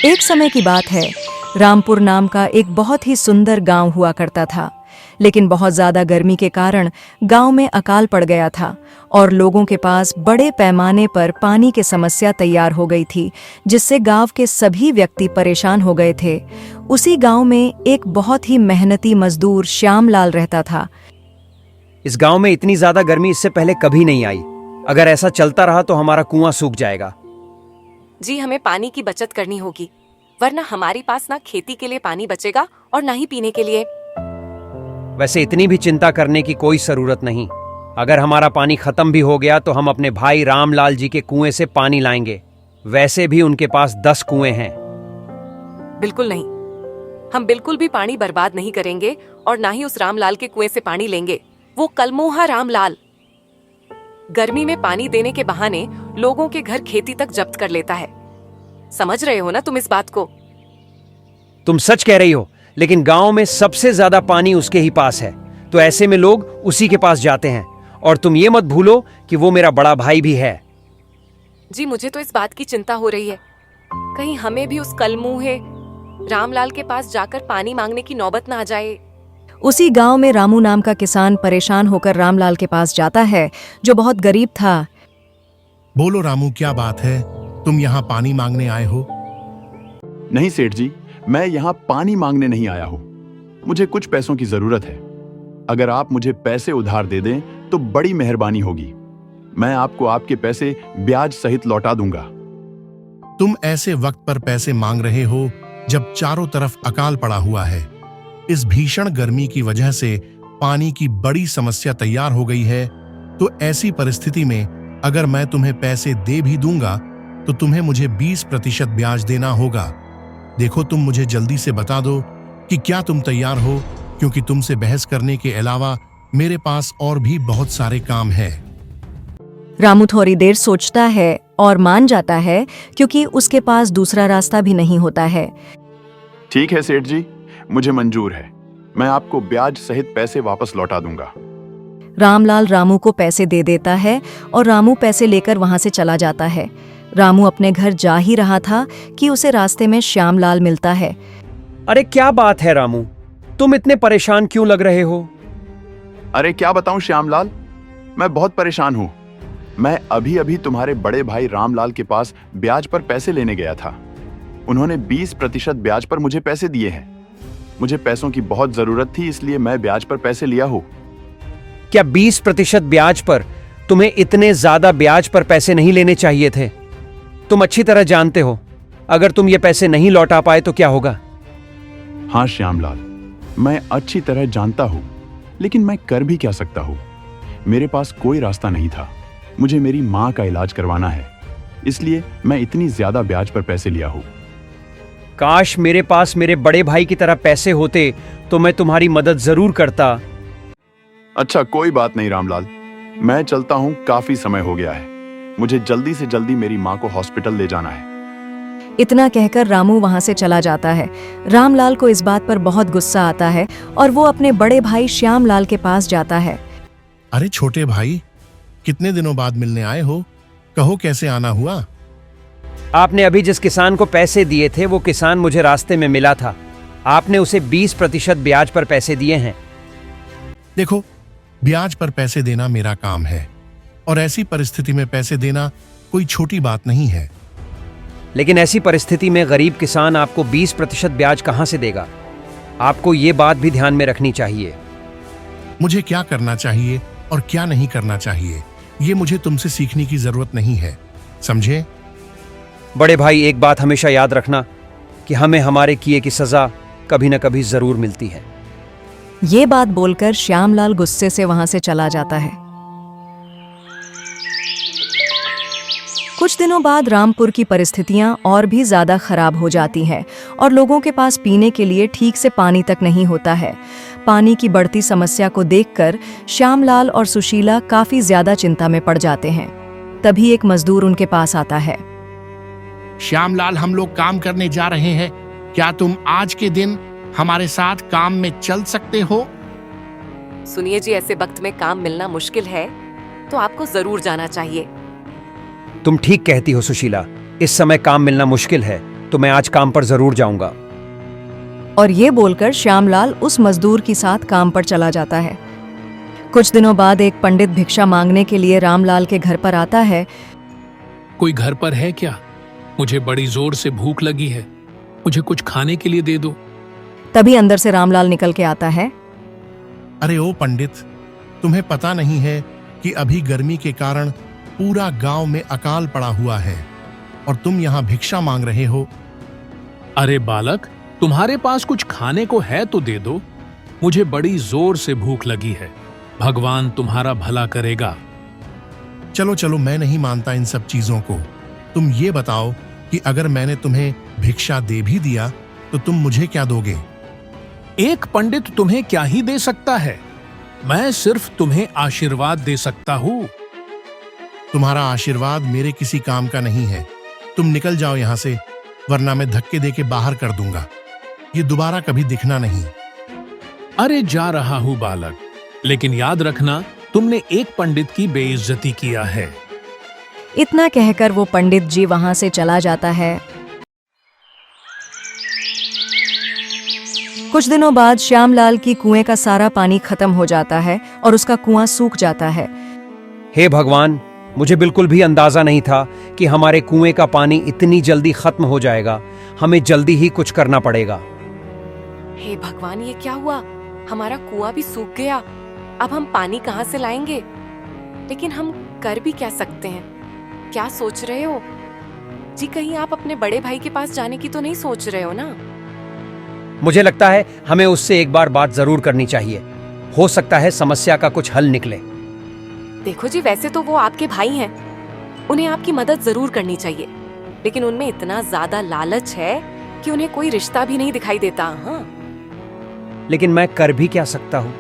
एक समय की बात है, रामपुर नाम का एक बहुत ही सुंदर गांव हुआ करता था। लेकिन बहुत ज्यादा गर्मी के कारण गांव में अकाल पड़ गया था और लोगों के पास बड़े पैमाने पर पानी की समस्या तैयार हो गई थी, जिससे गांव के सभी व्यक्ति परेशान हो गए थे। उसी गांव में एक बहुत ही मेहनती मजदूर श्यामलाल रहता था। इस गांव में इतनी ज्यादा गर्मी इससे पहले कभी नहीं आई। अगर ऐसा चलता रहा तो हमारा कुआं सूख जाएगा। जी, हमें पानी की बचत करनी होगी, वरना हमारे पास ना खेती के लिए पानी बचेगा और ना ही पीने के लिए। वैसे इतनी भी चिंता करने की कोई जरूरत नहीं। अगर हमारा पानी खत्म भी हो गया तो हम अपने भाई रामलाल जी के कुएं से पानी लाएंगे। वैसे भी उनके पास 10 कुएं हैं। बिल्कुल नहीं, हम बिल्कुल भी पानी बर्बाद नहीं करेंगे और ना ही उस रामलाल के कुएं से पानी लेंगे। वो कलमोहा रामलाल गर्मी में पानी देने के बहाने लोगों के घर खेती तक जब्त कर लेता है। समझ रहे हो ना तुम इस बात को? तुम सच कह रही हो, लेकिन गांव में सबसे ज्यादा पानी उसके ही पास है, तो ऐसे में लोग उसी के पास जाते हैं। और तुम ये मत भूलो कि वो मेरा बड़ा भाई भी है। जी, मुझे तो इस बात की चिंता हो रही है, कहीं हमें भी उस कलमुहे रामलाल के पास जाकर पानी मांगने की नौबत ना आ जाए। उसी गांव में रामू नाम का किसान परेशान होकर रामलाल के पास जाता है, जो बहुत गरीब था। बोलो रामू, क्या बात है? तुम यहाँ पानी मांगने आए हो? नहीं सेठ जी, मैं यहाँ पानी मांगने नहीं आया हूँ। मुझे कुछ पैसों की जरूरत है। अगर आप मुझे पैसे उधार दे दें तो बड़ी मेहरबानी होगी। मैं आपको आपके पैसे ब्याज सहित लौटा दूंगा। तुम ऐसे वक्त पर पैसे मांग रहे हो जब चारों तरफ अकाल पड़ा हुआ है। इस भीषण गर्मी की वजह से पानी की बड़ी समस्या तैयार हो गई है। तो ऐसी परिस्थिति में अगर मैं तुम्हें पैसे दे भी दूंगा तो तुम्हें मुझे 20% ब्याज देना होगा। देखो, तुम मुझे जल्दी से बता दो कि क्या तुम तैयार हो, क्योंकि तुमसे बहस करने के अलावा मेरे पास और भी बहुत सारे काम हैं। रामू थोड़ी देर सोचता है और मान जाता है, क्योंकि उसके पास दूसरा रास्ता भी नहीं होता है। ठीक है सेठ जी, मुझे मंजूर है। मैं आपको ब्याज सहित पैसे वापस लौटा दूंगा। रामलाल रामू को पैसे दे देता है और रामू पैसे लेकर वहां से चला जाता है। रामू अपने घर जा ही रहा था कि उसे रास्ते में श्यामलाल मिलता है। अरे क्या बात है रामू, तुम इतने परेशान क्यों लग रहे हो? अरे क्या बताऊं श्यामलाल, मैं बहुत परेशान हूं। मैं अभी अभी तुम्हारे बड़े भाई रामलाल के पास ब्याज पर पैसे लेने गया था। उन्होंने 20% ब्याज पर मुझे पैसे दिए हैं। मुझे पैसों की बहुत जरूरत थी, इसलिए मैं ब्याज पर पैसे लिया हूं। क्या 20% ब्याज पर? तुम्हें इतने ज्यादा ब्याज पर पैसे नहीं लेने चाहिए थे। तुम अच्छी तरह जानते हो, अगर तुम ये पैसे नहीं लौटा पाए तो क्या होगा। हाँ श्यामलाल, मैं अच्छी तरह जानता हूं, लेकिन मैं कर भी क्या सकता हूं। मेरे पास कोई रास्ता नहीं था। मुझे मेरी मां का इलाज करवाना है, इसलिए मैं इतनी ज्यादा ब्याज पर पैसे लिया हूं। काश मेरे पास मेरे बड़े भाई की तरह पैसे होते तो मैं तुम्हारी मदद जरूर करता। अच्छा, कोई बात नहीं रामलाल, मैं चलता हूं, काफी समय हो गया है। मुझे जल्दी से जल्दी मेरी मां को हॉस्पिटल ले जाना है। इतना कहकर रामू वहां से चला जाता है। रामलाल को इस बात पर बहुत गुस्सा आता है और वो अपने बड़े भाई श्यामलाल के पास जाता है। अरे छोटे भाई, कितने दिनों बाद मिलने आए हो? कहो, कैसे आना हुआ? आपने अभी जिस किसान को पैसे दिए थे, वो किसान मुझे रास्ते में मिला था। आपने उसे 20% ब्याज पर पैसे दिए हैं। देखो, ब्याज पर पैसे देना मेरा काम है, और ऐसी परिस्थिति में पैसे देना कोई छोटी बात नहीं है। लेकिन ऐसी परिस्थिति में गरीब किसान आपको 20% ब्याज कहां से देगा? आपको ये बात भी ध्यान में रखनी चाहिए। मुझे क्या करना चाहिए और क्या नहीं करना चाहिए, ये मुझे तुमसे सीखने की जरूरत नहीं है, समझे? बड़े भाई, एक बात हमेशा याद रखना कि हमें हमारे किए की सजा कभी न कभी जरूर मिलती है। ये बात बोलकर श्यामलाल गुस्से से वहां से चला जाता है। कुछ दिनों बाद रामपुर की परिस्थितियां और भी ज्यादा खराब हो जाती हैं और लोगों के पास पीने के लिए ठीक से पानी तक नहीं होता है। पानी की बढ़ती समस्या को देखकर श्यामलाल और सुशीला काफी ज्यादा चिंता में पड़ जाते हैं। तभी एक मजदूर उनके पास आता है। श्यामलाल, हम लोग काम करने जा रहे हैं। क्या तुम आज के दिन हमारे साथ काम में चल सकते हो? सुनिए जी, ऐसे वक्त में काम मिलना मुश्किल है, तो आपको जरूर जाना चाहिए। तुम ठीक कहती हो सुशीला, इस समय काम मिलना मुश्किल है, तो मैं आज काम पर जरूर जाऊंगा। और ये बोलकर श्यामलाल उस मजदूर के साथ काम पर चला जाता है। कुछ दिनों बाद एक पंडित भिक्षा मांगने के लिए रामलाल के घर पर आता है। कोई घर पर है क्या? मुझे बड़ी जोर से भूख लगी है, मुझे कुछ खाने के लिए दे दो। तभी अंदर से रामलाल निकल के आता है। अरे ओ पंडित, तुम्हें पता नहीं है कि अभी गर्मी के कारण पूरा गांव में अकाल पड़ा हुआ है और तुम यहाँ भिक्षा मांग रहे हो। अरे बालक, तुम्हारे पास कुछ खाने को है तो दे दो, मुझे बड़ी जोर से भूख लगी है। भगवान तुम्हारा भला करेगा। चलो चलो, मैं नहीं मानता इन सब चीजों को। तुम ये बताओ कि अगर मैंने तुम्हें भिक्षा दे भी दिया तो तुम मुझे क्या दोगे? एक पंडित तुम्हें क्या ही दे सकता है? मैं सिर्फ तुम्हें आशीर्वाद दे सकता हूँ। तुम्हारा आशीर्वाद मेरे किसी काम का नहीं है। तुम निकल जाओ यहाँ से, वरना मैं धक्के दे के बाहर कर दूंगा। ये दोबारा कभी दिखना नहीं। अरे जा रहा हूँ बालक, लेकिन याद रखना तुमने एक पंडित की बेइज्जती किया है। इतना कहकर वो पंडित जी वहां से चला जाता है। कुछ दिनों बाद श्यामलाल की कुएं का सारा पानी खत्म हो जाता है और उसका कुआं सूख जाता है। हे भगवान, मुझे बिल्कुल भी अंदाजा नहीं था कि हमारे कुएं का पानी इतनी जल्दी खत्म हो जाएगा। हमें जल्दी ही कुछ करना पड़ेगा। हे भगवान, ये क्या हुआ? हमारा कुआं भी सूख गया। अब हम पानी कहाँ से लाएंगे? लेकिन हम कर भी क्या सकते हैं? क्या सोच रहे हो जी? कहीं आप अपने बड़े भाई के पास जाने की तो नहीं सोच रहे हो ना? मुझे लगता है हमें उससे एक बार बात जरूर करनी चाहिए। हो सकता है समस्या का कुछ हल निकले। देखो जी, वैसे तो वो आपके भाई हैं, उन्हें आपकी मदद जरूर करनी चाहिए, लेकिन उनमें इतना ज्यादा लालच है कि उन्हें कोई रिश्ता भी नहीं दिखाई देता। हाँ, लेकिन मैं कर भी क्या सकता हूँ?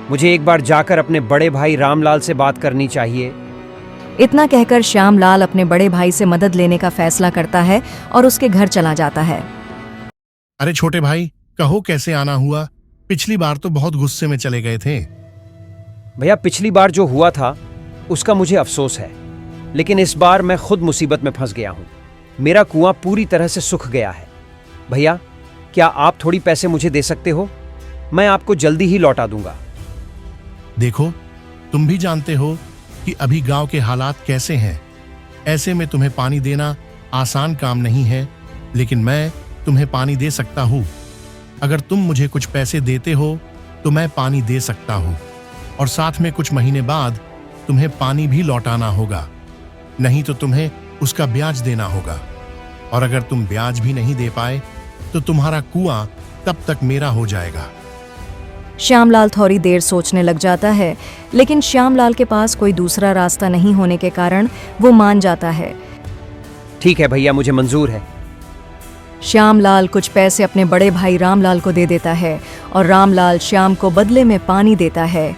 मुझे एक बार जाकर अपने बड़े भाई रामलाल से बात करनी चाहिए। इतना कहकर श्यामलाल अपने बड़े भाई से मदद लेने का फैसला करता है और उसके घर चला जाता है। अरे छोटे भाई, कहो कैसे आना हुआ? पिछली बार तो बहुत गुस्से में चले गए थे। भैया, पिछली बार जो हुआ था उसका मुझे अफसोस है, लेकिन इस बार मैं खुद मुसीबत में फंस गया हूँ। मेरा कुआं पूरी तरह से सूख गया है। भैया, क्या आप थोड़ी पैसे मुझे दे सकते हो? मैं आपको जल्दी ही लौटा दूंगा। देखो, तुम भी जानते हो कि अभी गांव के हालात कैसे हैं। ऐसे में तुम्हें पानी देना आसान काम नहीं है, लेकिन मैं तुम्हें पानी दे सकता हूँ। अगर तुम मुझे कुछ पैसे देते हो तो मैं पानी दे सकता हूँ, और साथ में कुछ महीने बाद तुम्हें पानी भी लौटाना होगा, नहीं तो तुम्हें उसका ब्याज देना होगा। और अगर तुम ब्याज भी नहीं दे पाए तो तुम्हारा कुआं तब तक मेरा हो जाएगा। श्यामलाल थोड़ी देर सोचने लग जाता है, लेकिन श्यामलाल के पास कोई दूसरा रास्ता नहीं होने के कारण वो मान जाता है। ठीक है भैया, मुझे मंजूर है। श्यामलाल कुछ पैसे अपने बड़े भाई रामलाल को दे देता है और रामलाल श्याम को बदले में पानी देता है।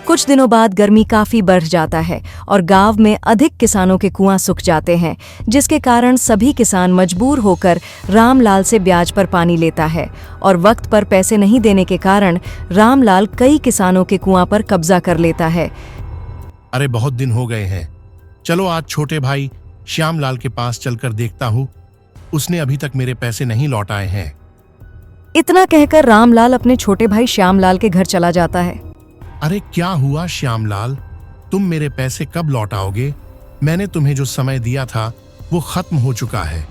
कुछ दिनों बाद गर्मी काफी बढ़ जाता है और गांव में अधिक किसानों के कुआं सूख जाते हैं, जिसके कारण सभी किसान मजबूर होकर रामलाल से ब्याज पर पानी लेता है। और वक्त पर पैसे नहीं देने के कारण रामलाल कई किसानों के कुआं पर कब्जा कर लेता है। अरे बहुत दिन हो गए हैं, चलो आज छोटे भाई श्यामलाल के पास चलकर देखता हूँ। उसने अभी तक मेरे पैसे नहीं लौटाए हैं। इतना कहकर रामलाल अपने छोटे भाई श्यामलाल के घर चला जाता है। अरे क्या हुआ श्यामलाल, तुम मेरे पैसे कब लौटाओगे? मैंने तुम्हें जो समय दिया था वो खत्म हो चुका है।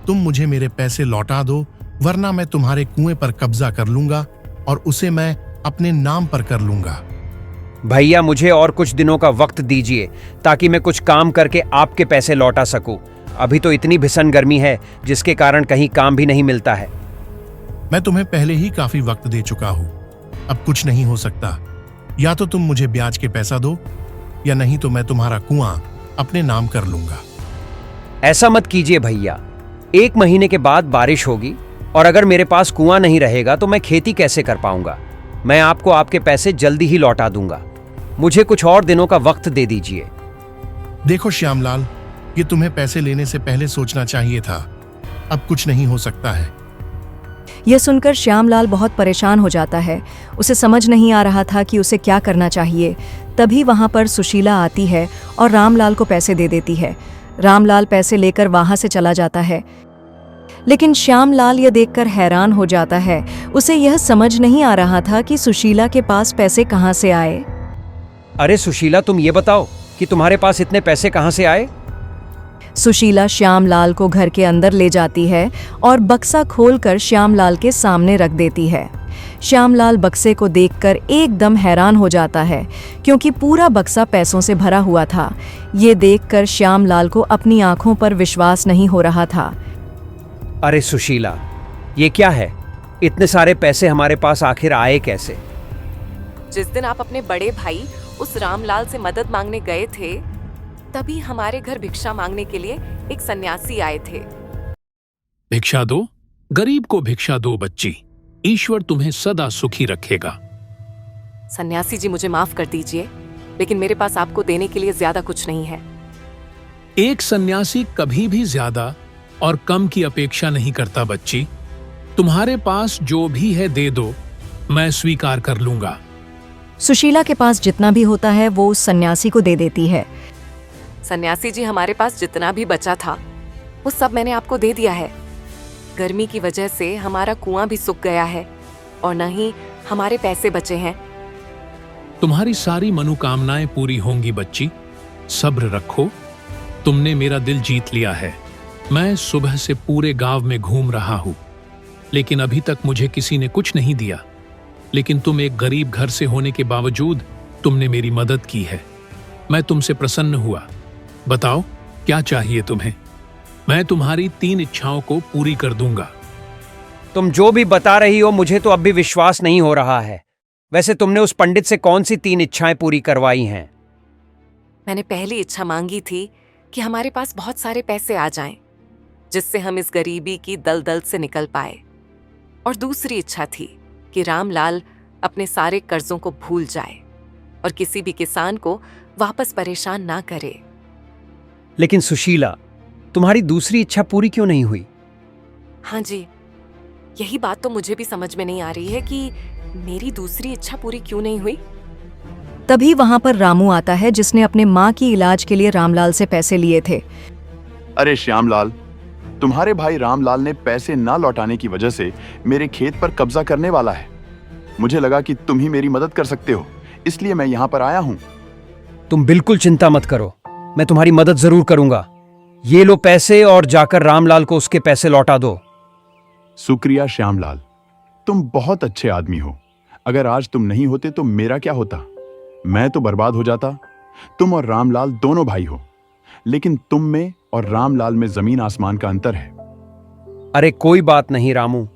तुम मुझे मेरे पैसे लौटा दो, वरना मैं तुम्हारे कुएं पर कब्जा कर लूंगा और उसे मैं अपने नाम पर कर लूंगा। भैया, मुझे और कुछ दिनों का वक्त दीजिए ताकि मैं कुछ काम करके आपके पैसे लौटा सकूं। अभी तो इतनी भीषण गर्मी है जिसके कारण कहीं काम भी नहीं मिलता है। मैं तुम्हें पहले ही काफी वक्त दे चुका हूँ, अब कुछ नहीं हो सकता। या तो तुम मुझे ब्याज के पैसा दो, या नहीं तो मैं तुम्हारा कुआं अपने नाम कर लूंगा। ऐसा मत कीजिए भैया, 1 महीने के बाद बारिश होगी और अगर मेरे पास कुआं नहीं रहेगा तो मैं खेती कैसे कर पाऊंगा। मैं आपको आपके पैसे जल्दी ही लौटा दूंगा। मुझे कुछ और दिनों का वक्त दे दीजिए। देखो श्यामलाल, ये तुम्हें पैसे लेने से पहले सोचना चाहिए था। अब कुछ नहीं हो सकता है। यह सुनकर श्यामलाल बहुत परेशान हो जाता है। उसे समझ नहीं आ रहा था कि उसे क्या करना चाहिए। तभी वहां पर सुशीला आती है और रामलाल को पैसे दे देती है। रामलाल पैसे लेकर वहां से चला जाता है, लेकिन श्यामलाल यह देखकर हैरान हो जाता है। उसे यह समझ नहीं आ रहा था कि सुशीला के पास पैसे कहाँ से आए। अरे सुशीला, तुम ये बताओ कि तुम्हारे पास इतने पैसे कहाँ से आए? सुशीला श्यामलाल को घर के अंदर ले जाती है और बक्सा खोलकर श्यामलाल के सामने रख देती है। श्यामलाल बक्से को देखकर एकदम हैरान हो जाता है, क्योंकि पूरा बक्सा पैसों से भरा हुआ था। ये देखकर श्यामलाल को अपनी आंखों पर विश्वास नहीं हो रहा था। अरे सुशीला, ये क्या है? इतने सारे पैसे हमारे पास आखिर आए कैसे? जिस दिन आप अपने बड़े भाई उस रामलाल से मदद मांगने गए थे, तभी हमारे घर भिक्षा मांगने के लिए एक सन्यासी आए थे। भिक्षा दो, गरीब को भिक्षा दो बच्ची, ईश्वर तुम्हें सदा सुखी रखेगा। सन्यासी जी, मुझे माफ कर दीजिए, लेकिन मेरे पास आपको देने के लिए ज्यादा कुछ नहीं है। एक सन्यासी कभी भी ज्यादा और कम की अपेक्षा नहीं करता बच्ची। तुम्हारे पास जो भी है दे दो, मैं स्वीकार कर लूंगा। सुशीला के पास जितना भी होता है वो उस सन्यासी को दे देती है। सन्यासी जी, हमारे पास जितना भी बचा था वो सब मैंने आपको दे दिया है। गर्मी की वजह से हमारा कुआं भी सूख गया है और न ही हमारे पैसे बचे हैं। तुम्हारी सारी मनोकामनाएं पूरी होंगी बच्ची, सब्र रखो। तुमने मेरा दिल जीत लिया है। मैं सुबह से पूरे गांव में घूम रहा हूं, लेकिन अभी तक मुझे किसी ने कुछ नहीं दिया। लेकिन तुम एक गरीब घर से होने के बावजूद तुमने मेरी मदद की है। मैं तुमसे प्रसन्न हुआ। बताओ क्या चाहिए तुम्हें? मैं तुम्हारी 3 इच्छाओं को पूरी कर दूंगा। तुम जो भी बता रही हो मुझे तो अब भी विश्वास नहीं हो रहा है। वैसे तुमने उस पंडित से कौन सी 3 इच्छाएं पूरी करवाई हैं? मैंने पहली इच्छा मांगी थी कि हमारे पास बहुत सारे पैसे आ जाएं, जिससे हम इस गरीबी की दलदल से निकल पाए। और दूसरी इच्छा थी कि रामलाल अपने सारे कर्जों को भूल जाए और किसी भी किसान को वापस परेशान ना करे। लेकिन सुशीला, तुम्हारी दूसरी इच्छा पूरी क्यों नहीं हुई? हाँ जी, यही बात तो मुझे भी समझ में नहीं आ रही है कि मेरी दूसरी इच्छा पूरी क्यों नहीं हुई। तभी वहां पर रामू आता है, जिसने अपने माँ की इलाज के लिए रामलाल से पैसे लिए थे। अरे श्यामलाल, तुम्हारे भाई रामलाल ने पैसे ना लौटाने की वजह से मेरे खेत पर कब्जा करने वाला है। मुझे लगा कि तुम ही मेरी मदद कर सकते हो, इसलिए मैं यहाँ पर आया हूँ। तुम बिल्कुल चिंता मत करो, मैं तुम्हारी मदद जरूर करूंगा। ये लो पैसे और जाकर रामलाल को उसके पैसे लौटा दो। शुक्रिया श्यामलाल, तुम बहुत अच्छे आदमी हो। अगर आज तुम नहीं होते तो मेरा क्या होता? मैं तो बर्बाद हो जाता। तुम और रामलाल दोनों भाई हो, लेकिन तुम में और रामलाल में जमीन आसमान का अंतर है। अरे कोई बात नहीं रामू,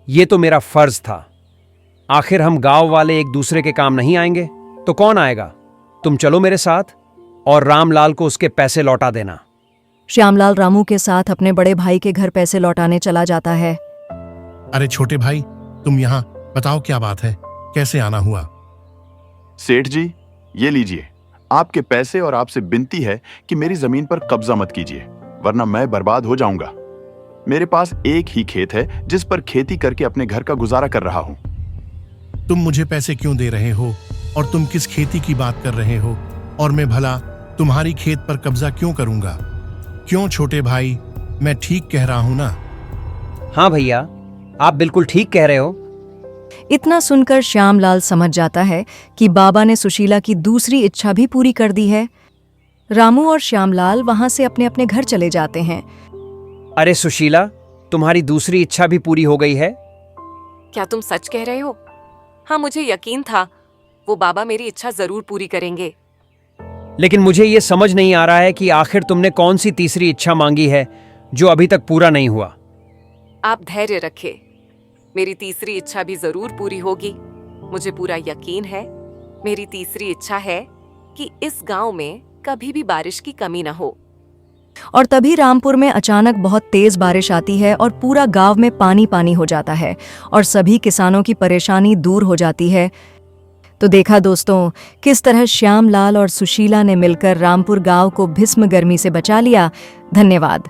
ये तो मेरा फर्ज था। आखिर हम गांव वाले एक दूसरे के काम नहीं आएंगे तो कौन आएगा? तुम चलो मेरे साथ और रामलाल को उसके पैसे लौटा देना। श्यामलाल रामू के साथ अपने बड़े भाई के घर पैसे लौटाने चला जाता है। अरे छोटे भाई, तुम यहाँ, बताओ क्या बात है, कैसे आना हुआ? सेठ जी, ये लीजिए आपके पैसे और आपसे विनती है कि मेरी जमीन पर कब्जा मत कीजिए, वरना मैं बर्बाद हो जाऊंगा। मेरे पास एक ही खेत है जिस पर खेती करके अपने घर का गुजारा कर रहा हूं। तुम मुझे पैसे क्यों दे रहे हो और तुम किस खेती की बात कर रहे हो? और मैं भला तुम्हारी खेत पर कब्जा क्यों करूंगा? क्यों छोटे भाई, मैं ठीक कह रहा हूं ना? हाँ भैया, आप बिल्कुल ठीक कह रहे हो। इतना सुनकर श्यामलाल समझ जाता है कि बाबा ने सुशीला की दूसरी इच्छा भी पूरी कर दी है। रामू और श्यामलाल वहां से अपने अपने घर चले जाते हैं। अरे सुशीला, तुम्हारी दूसरी इच्छा भी पूरी हो गई है। क्या तुम सच कह रहे हो? हाँ, मुझे यकीन था वो बाबा मेरी इच्छा जरूर पूरी करेंगे। लेकिन मुझे ये समझ नहीं आ रहा है कि आखिर तुमने कौन सी तीसरी इच्छा मांगी है जो अभी तक पूरा नहीं हुआ। आप धैर्य रखें, मेरी तीसरी इच्छा भी जरूर पूरी होगी। मुझे पूरा यकीन है। मेरी तीसरी इच्छा है कि इस गांव में कभी भी बारिश की कमी न हो। और तभी रामपुर में अचानक बहुत तेज बारिश आती है और पूरा गांव में पानी पानी हो जाता है और सभी किसानों की परेशानी दूर हो जाती है। तो देखा दोस्तों, किस तरह श्यामलाल और सुशीला ने मिलकर रामपुर गांव को भीष्म गर्मी से बचा लिया। धन्यवाद।